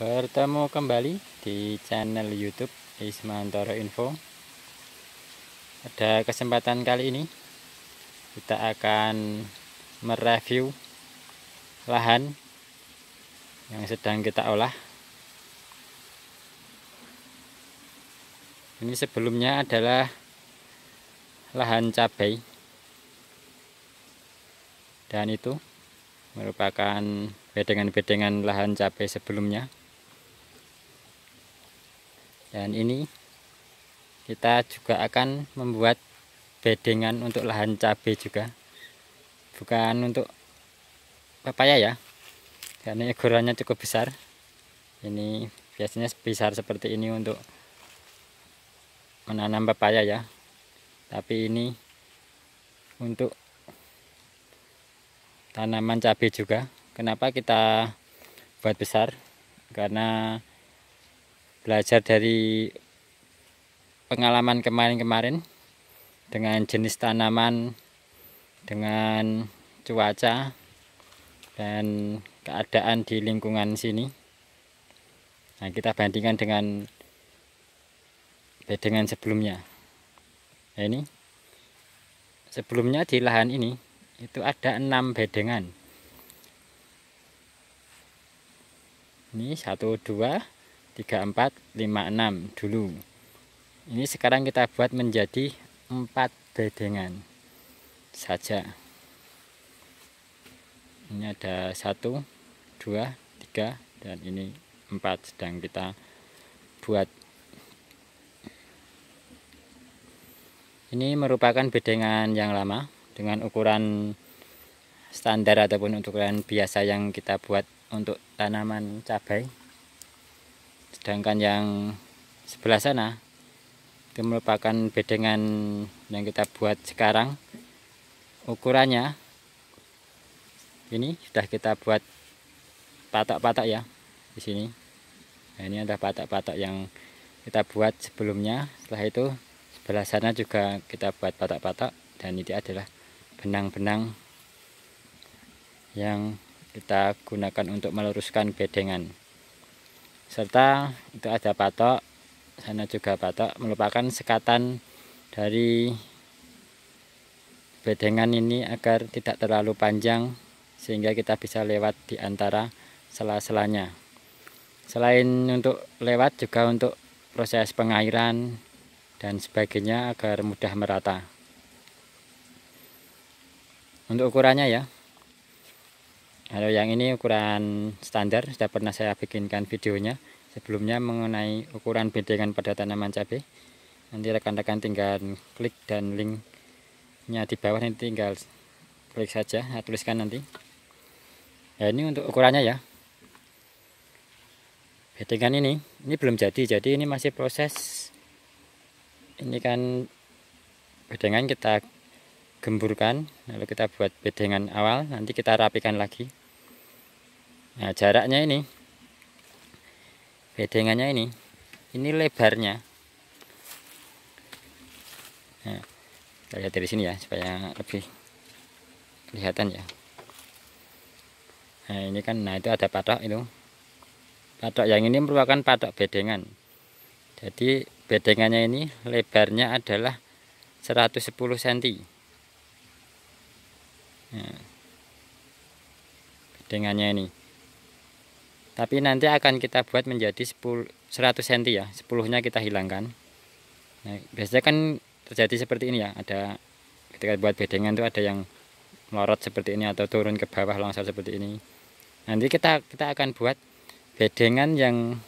Bertemu kembali di channel YouTube Ismantoro Info. Pada kesempatan kali ini kita akan mereview lahan yang sedang kita olah. Ini sebelumnya adalah lahan cabai, dan itu merupakan bedengan-bedengan lahan cabai sebelumnya. Dan ini kita juga akan membuat bedengan untuk lahan cabai juga, bukan untuk pepaya ya, karena ukurannya cukup besar. Ini biasanya besar seperti ini untuk menanam pepaya ya, tapi ini untuk tanaman cabai juga. Kenapa kita buat besar? Karena belajar dari pengalaman kemarin-kemarin dengan jenis tanaman, dengan cuaca dan keadaan di lingkungan sini. Nah, kita bandingkan dengan bedengan sebelumnya. Nah, ini sebelumnya di lahan ini itu ada 6 bedengan. Ini 1, 2, 3, 4, 5, 6 dulu. Ini sekarang kita buat menjadi 4 bedengan saja. Ini ada 1, 2, 3, dan ini 4 sedang kita buat. Ini merupakan bedengan yang lama dengan ukuran standar ataupun ukuran biasa yang kita buat untuk tanaman cabai. Sedangkan yang sebelah sana itu merupakan bedengan yang kita buat sekarang. Ukurannya ini sudah kita buat patok-patok ya di sini. Nah, ini ada patok-patok yang kita buat sebelumnya. Setelah itu sebelah sana juga kita buat patok-patok, dan ini adalah benang-benang yang kita gunakan untuk meluruskan bedengan. Serta itu ada patok, sana juga patok, merupakan sekatan dari bedengan ini agar tidak terlalu panjang sehingga kita bisa lewat di antara sela-selanya. Selain untuk lewat, juga untuk proses pengairan dan sebagainya agar mudah merata. Untuk ukurannya ya, kalau yang ini ukuran standar, sudah pernah saya bikinkan videonya sebelumnya mengenai ukuran bedengan pada tanaman cabai. Nanti rekan-rekan tinggal klik dan linknya di bawah, nanti tinggal klik saja, saya tuliskan nanti. Ya, ini untuk ukurannya ya. Bedengan ini belum jadi ini masih proses. Ini kan bedengan kita gemburkan, lalu kita buat bedengan awal, nanti kita rapikan lagi. Nah, jaraknya ini, bedengannya ini lebarnya. Nah, kita lihat dari sini ya supaya lebih kelihatan ya. Nah, ini kan, nah itu ada patok itu. Patok yang ini merupakan patok bedengan. Jadi bedengannya ini lebarnya adalah 110 cm. Nah, bedengannya ini. Tapi nanti akan kita buat menjadi 100 cm ya, 10-nya kita hilangkan. Nah, biasanya kan terjadi seperti ini ya, ada ketika buat bedengan itu ada yang melorot seperti ini atau turun ke bawah longsor seperti ini. Nanti kita akan buat bedengan yang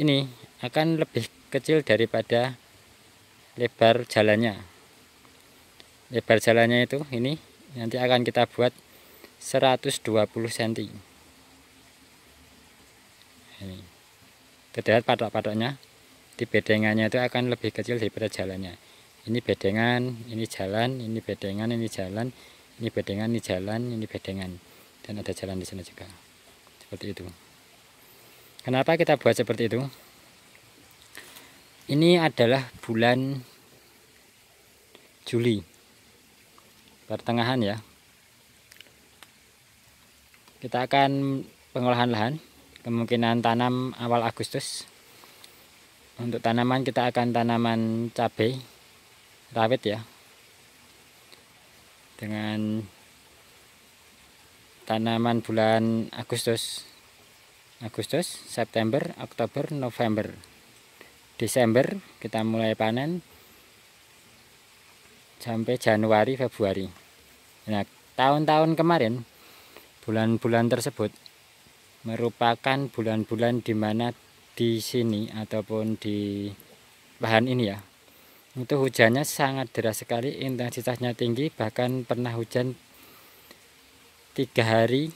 ini akan lebih kecil daripada lebar jalannya. Lebar jalannya itu ini nanti akan kita buat 120 cm. Ini terlihat patok-patoknya di bedengannya itu akan lebih kecil daripada jalannya. Ini bedengan, ini jalan, ini bedengan, ini jalan, ini bedengan, ini jalan, ini bedengan, dan ada jalan di sana juga. Seperti itu. Kenapa kita buat seperti itu? Ini adalah bulan Juli, pertengahan ya. Kita akan pengolahan lahan kemungkinan tanam awal Agustus. Untuk tanaman kita akan tanaman cabai rawit ya, dengan tanaman bulan Agustus, September, Oktober, November, Desember kita mulai panen sampai Januari, Februari. Nah, tahun-tahun kemarin bulan-bulan tersebut merupakan bulan-bulan di mana di sini ataupun di lahan ini ya, itu hujannya sangat deras sekali, intensitasnya tinggi, bahkan pernah hujan 3 hari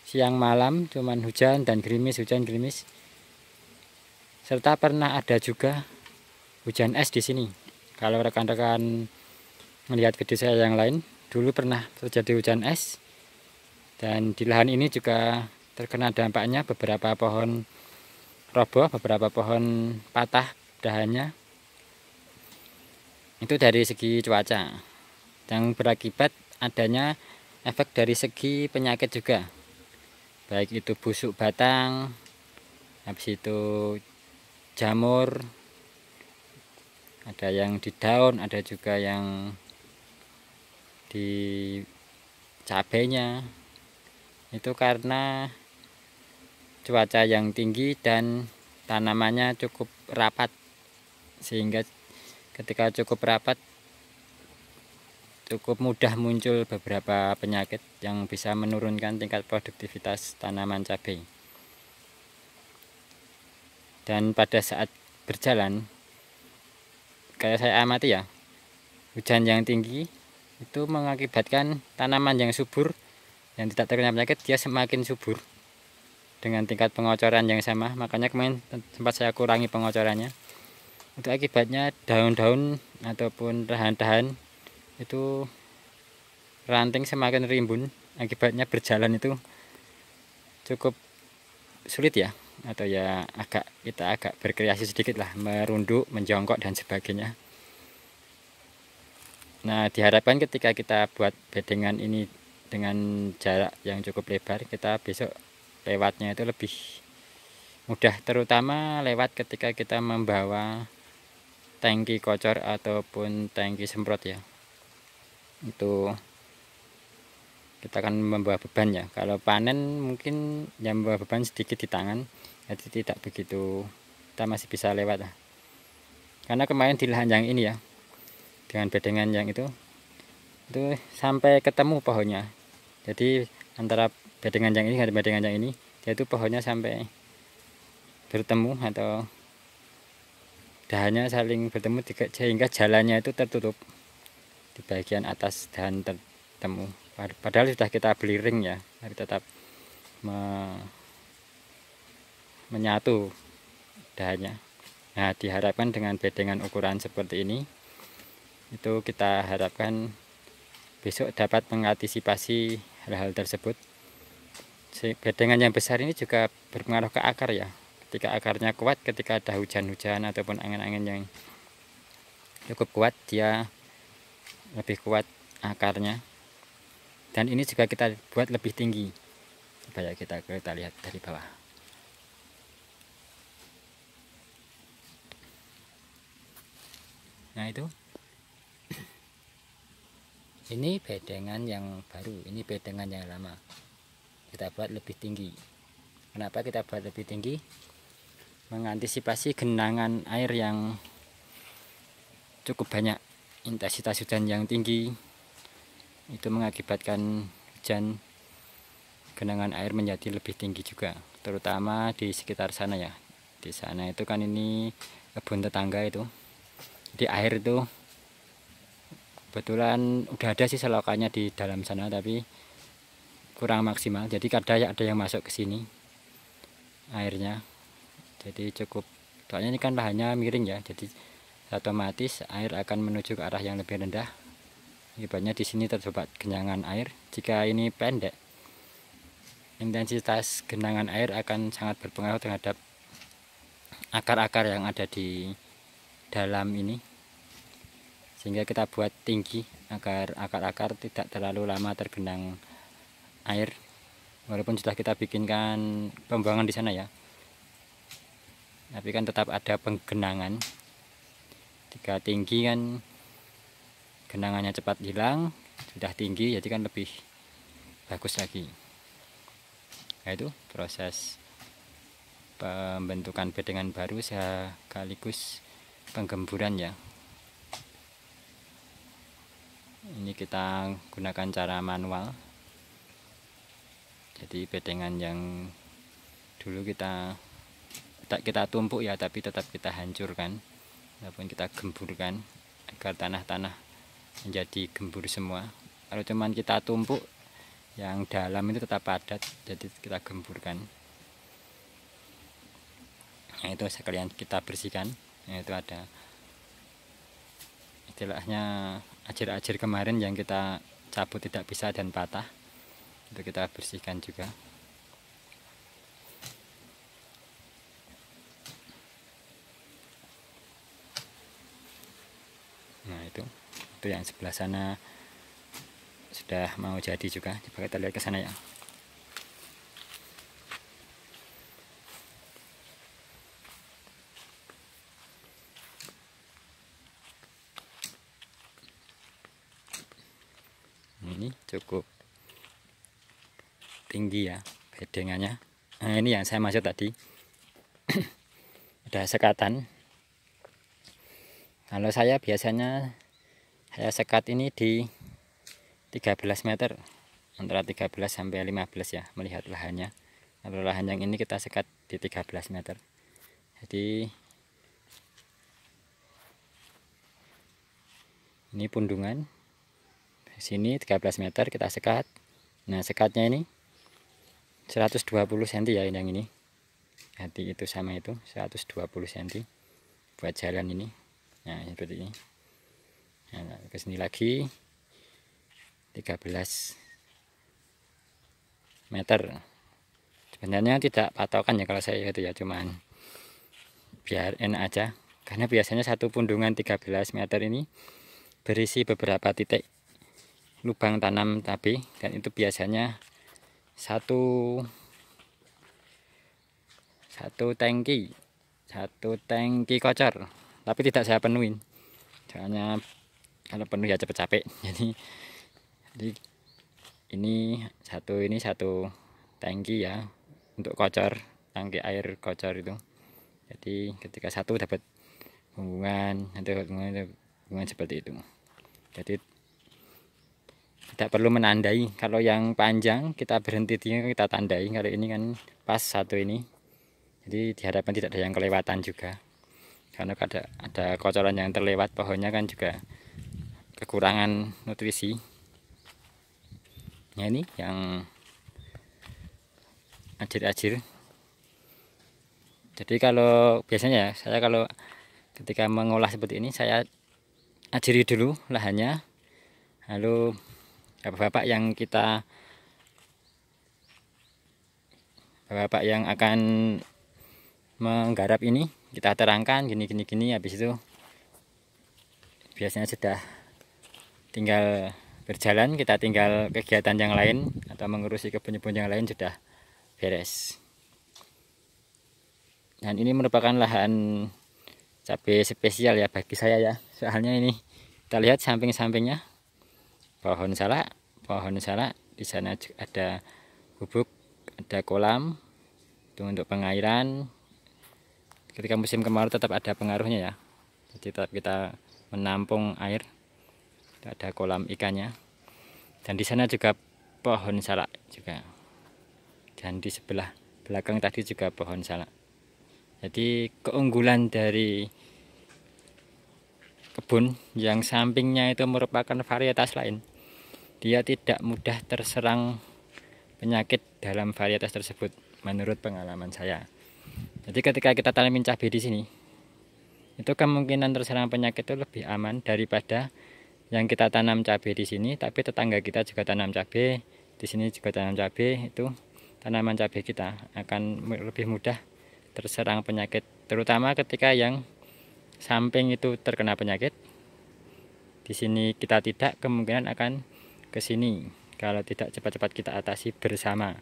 siang malam cuman hujan dan gerimis, hujan gerimis, serta pernah ada juga hujan es di sini. Kalau rekan-rekan melihat video saya yang lain, dulu pernah terjadi hujan es. Dan di lahan ini juga terkena dampaknya, beberapa pohon roboh, beberapa pohon patah dahannya. Itu dari segi cuaca, yang berakibat adanya efek dari segi penyakit juga, baik itu busuk batang, habis itu jamur, ada yang di daun, ada juga yang di cabainya. Itu karena cuaca yang tinggi dan tanamannya cukup rapat, sehingga ketika cukup rapat cukup mudah muncul beberapa penyakit yang bisa menurunkan tingkat produktivitas tanaman cabai. Dan pada saat berjalan, kayak saya amati ya, hujan yang tinggi itu mengakibatkan tanaman yang subur, yang tidak terkena penyakit, dia semakin subur dengan tingkat pengocoran yang sama. Makanya kemarin sempat saya kurangi pengocorannya. Itu akibatnya daun-daun ataupun dahan-dahan itu ranting semakin rimbun. Akibatnya berjalan itu cukup sulit ya, atau ya kita agak berkreasi sedikit lah, merunduk, menjongkok dan sebagainya. Nah, diharapkan ketika kita buat bedengan ini dengan jarak yang cukup lebar, kita besok lewatnya itu lebih mudah, terutama lewat ketika kita membawa tangki kocor ataupun tangki semprot ya. Itu kita akan membawa beban ya. Kalau panen mungkin yang membawa beban sedikit di tangan, jadi tidak begitu, kita masih bisa lewat lah. Karena kemarin di lahan yang ini ya, dengan bedengan yang itu sampai ketemu pohonnya. Jadi antara bedengan yang ini dengan bedengan yang ini, yaitu pohonnya sampai bertemu atau dahannya saling bertemu, sehingga jalannya itu tertutup di bagian atas dahan tertemu. Padahal sudah kita beli ring ya, tapi tetap menyatu dahannya. Nah, diharapkan dengan bedengan ukuran seperti ini, itu kita harapkan besok dapat mengantisipasi hal-hal tersebut. Bedengan yang besar ini juga berpengaruh ke akar ya. Ketika akarnya kuat, ketika ada hujan-hujan ataupun angin-angin yang cukup kuat, dia lebih kuat akarnya. Dan ini juga kita buat lebih tinggi. Coba ya kita lihat dari bawah. Nah itu, ini bedengan yang baru, ini bedengan yang lama. Kita buat lebih tinggi. Kenapa kita buat lebih tinggi? Mengantisipasi genangan air yang cukup banyak. Intensitas hujan yang tinggi itu mengakibatkan hujan, genangan air menjadi lebih tinggi juga, terutama di sekitar sana ya. Di sana itu kan ini kebun tetangga itu. Di air itu kebetulan udah ada sih selokannya di dalam sana, tapi kurang maksimal. Jadi kadang ada yang masuk ke sini airnya. Jadi cukup, soalnya ini kan lahannya miring ya, jadi otomatis air akan menuju ke arah yang lebih rendah. Akibatnya di sini terdapat genangan air. Jika ini pendek, intensitas genangan air akan sangat berpengaruh terhadap akar-akar yang ada di dalam ini, sehingga kita buat tinggi agar akar-akar tidak terlalu lama tergenang air. walaupun sudah kita bikinkan pembuangan di sana ya, tapi kan tetap ada penggenangan. Jika tinggi kan genangannya cepat hilang, sudah tinggi jadi kan lebih bagus lagi. Nah, itu proses pembentukan bedengan baru sekaligus penggemburan ya. Ini kita gunakan cara manual. Jadi bedengan yang dulu kita tumpuk ya, tapi tetap kita hancurkan ataupun kita gemburkan agar tanah-tanah menjadi gembur semua. Kalau cuman kita tumpuk, yang dalam itu tetap padat, jadi kita gemburkan. Nah, itu sekalian kita bersihkan. Nah, itu ada istilahnya ajir-ajir kemarin yang kita cabut tidak bisa dan patah, itu kita bersihkan juga. Nah, itu yang sebelah sana sudah mau jadi juga. Coba kita lihat ke sana ya. Ini cukup tinggi ya bedengannya. Nah, ini yang saya maksud tadi. Ada sekatan. Kalau saya biasanya sekat ini di 13 meter, antara 13 sampai 15 ya, melihat lahannya. Kalau lahan yang ini kita sekat di 13 meter. Jadi ini pundungan. Sini 13 meter kita sekat. Nah, sekatnya ini 120 cm ya, yang ini. Nanti itu sama itu 120 cm buat jalan ini. Nah, seperti ini. Nah, ke sini lagi 13 meter. Sebenarnya tidak patokan ya kalau saya itu ya, cuman biar enak aja. Karena biasanya satu pundungan 13 meter ini berisi beberapa titik lubang tanam cabai, dan itu biasanya satu tangki kocor, tapi tidak saya penuhin, soalnya kalau penuh ya cepet capek. Jadi ini satu tangki ya untuk kocor, tangki air kocor itu. Jadi ketika satu dapat hubungan seperti itu. Jadi tidak perlu menandai. Kalau yang panjang kita berhenti kita tandai. Kalau ini kan pas satu ini, jadi diharapkan tidak ada yang kelewatan juga, karena ada kocoran yang terlewat, pohonnya kan juga kekurangan nutrisi. Nah, ini yang ajir-ajir. Jadi kalau biasanya ya, saya kalau ketika mengolah seperti ini, saya ajiri dulu lahannya, lalu bapak-bapak yang akan menggarap ini kita terangkan gini, habis itu biasanya sudah tinggal berjalan, kita tinggal kegiatan yang lain atau mengurusi kebun-kebun yang lain sudah beres. Dan ini merupakan lahan cabai spesial ya bagi saya ya, soalnya ini kita lihat samping-sampingnya pohon salak. Di sana ada gubuk, ada kolam itu untuk pengairan. Ketika musim kemarau tetap ada pengaruhnya ya, jadi tetap kita menampung air. Ada kolam ikannya, dan di sana juga pohon salak juga, dan di sebelah belakang tadi juga pohon salak. Jadi keunggulan dari kebun yang sampingnya itu merupakan varietas lain. Dia tidak mudah terserang penyakit dalam varietas tersebut, menurut pengalaman saya. Jadi ketika kita tanamin cabai di sini, itu kemungkinan terserang penyakit itu lebih aman daripada yang kita tanam cabai di sini, tapi tetangga kita juga tanam cabai, di sini juga tanam cabai. Itu tanaman cabai kita akan lebih mudah terserang penyakit, terutama ketika yang samping itu terkena penyakit. Di sini kita tidak, kemungkinan akan ke sini kalau tidak cepat-cepat kita atasi bersama.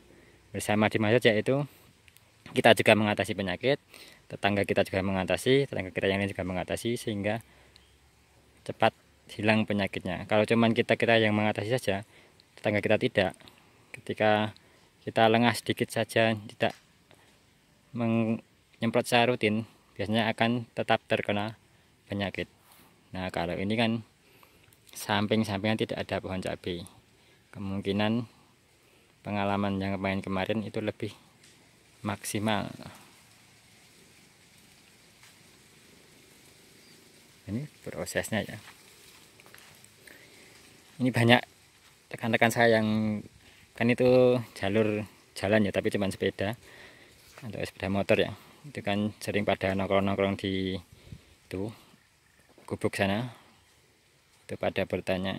bersama di mindset, yaitu kita juga mengatasi penyakit, tetangga kita juga mengatasi, tetangga kita yang lain juga mengatasi, sehingga cepat hilang penyakitnya. Kalau cuman kita yang mengatasi saja, tetangga kita tidak, ketika kita lengah sedikit saja, tidak menyemprot secara rutin, biasanya akan tetap terkena penyakit. Nah, kalau ini kan samping-sampingnya tidak ada pohon cabai, kemungkinan pengalaman yang kemarin itu lebih maksimal. Ini prosesnya ya. Ini banyak rekan-rekan saya yang kan itu jalur jalan ya, tapi cuma sepeda atau sepeda motor ya. Itu kan sering pada nongkrong-nongkrong di itu gubuk sana. Itu pada bertanya,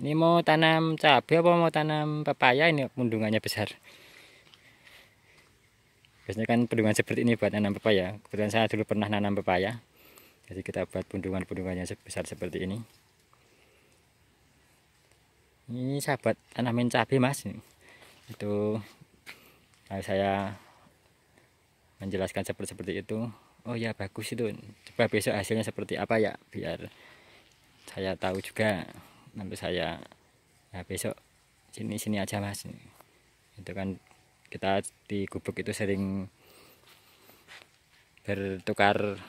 ini mau tanam cabai apa mau tanam pepaya, ini pundungannya besar. Biasanya kan pundungan seperti ini buat nanam pepaya. Kebetulan saya dulu pernah nanam pepaya, jadi kita buat pundungannya sebesar seperti ini. Ini saya buat tanamin cabai mas. Itu kalau saya menjelaskan seperti itu, oh ya bagus itu, coba besok hasilnya seperti apa ya, biar saya tahu juga. Nanti saya ya besok sini aja mas. Itu kan kita di gubuk itu sering bertukar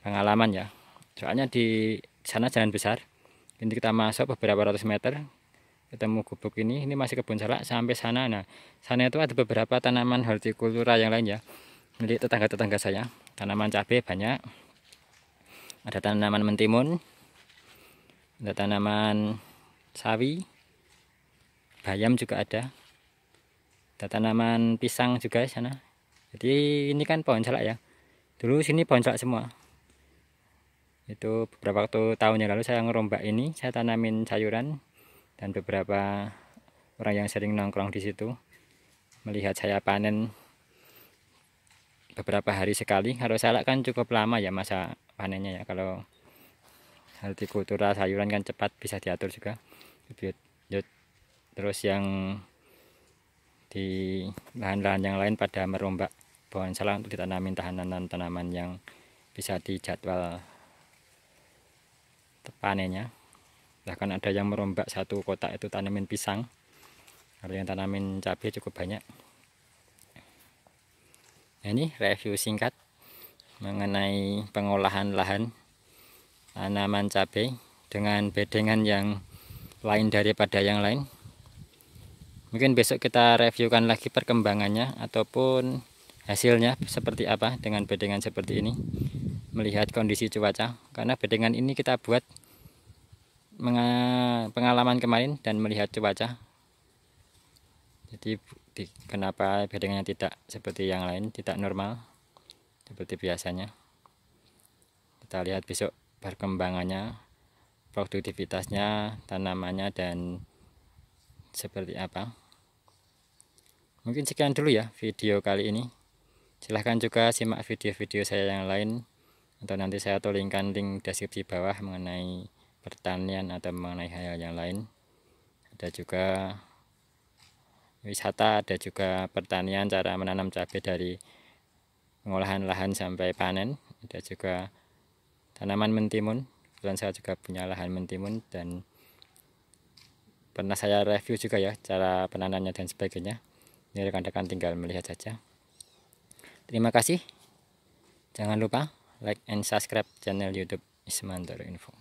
pengalaman ya, soalnya di sana jalan besar, ini kita masuk beberapa ratus meter ketemu gubuk ini masih kebun salak sampai sana. Nah, sana itu ada beberapa tanaman hortikultura yang lain ya, milik tetangga-tetangga saya. Tanaman cabai banyak, ada tanaman mentimun, ada tanaman sawi, bayam juga ada tanaman pisang juga di sana. Jadi ini kan pohon salak ya, dulu sini pohon salak semua. Itu beberapa tahun yang lalu saya ngerombak ini, saya tanamin sayuran, dan beberapa orang yang sering nongkrong di situ melihat saya panen beberapa hari sekali. Kalau salak kan cukup lama ya masa panennya ya, kalau hortikultura sayuran kan cepat bisa diatur juga. Terus yang di lahan-lahan yang lain pada merombak pohon salak untuk ditanamin tanaman yang bisa dijadwal panennya. Bahkan ada yang merombak satu kotak itu tanamin pisang. Kalau yang tanamin cabai cukup banyak. Nah, ini review singkat mengenai pengolahan lahan tanaman cabai dengan bedengan yang lain daripada yang lain. Mungkin besok kita reviewkan lagi perkembangannya ataupun hasilnya seperti apa dengan bedengan seperti ini, melihat kondisi cuaca. Karena bedengan ini kita buat pengalaman kemarin dan melihat cuaca. Jadi kenapa bedengannya tidak seperti yang lain, tidak normal seperti biasanya. Kita lihat besok perkembangannya, produktivitasnya, tanamannya, dan seperti apa. Mungkin sekian dulu ya video kali ini. Silahkan juga simak video-video saya yang lain, atau nanti saya tuliskan link deskripsi bawah mengenai pertanian atau mengenai hal yang lain. Ada juga wisata, ada juga pertanian, cara menanam cabai dari pengolahan lahan sampai panen. Ada juga tanaman mentimun, kebetulan saya juga punya lahan mentimun dan pernah saya review juga ya cara penanamnya dan sebagainya. Ini rekan-rekan tinggal melihat saja. Terima kasih. Jangan lupa like and subscribe channel YouTube Ismantoro Info.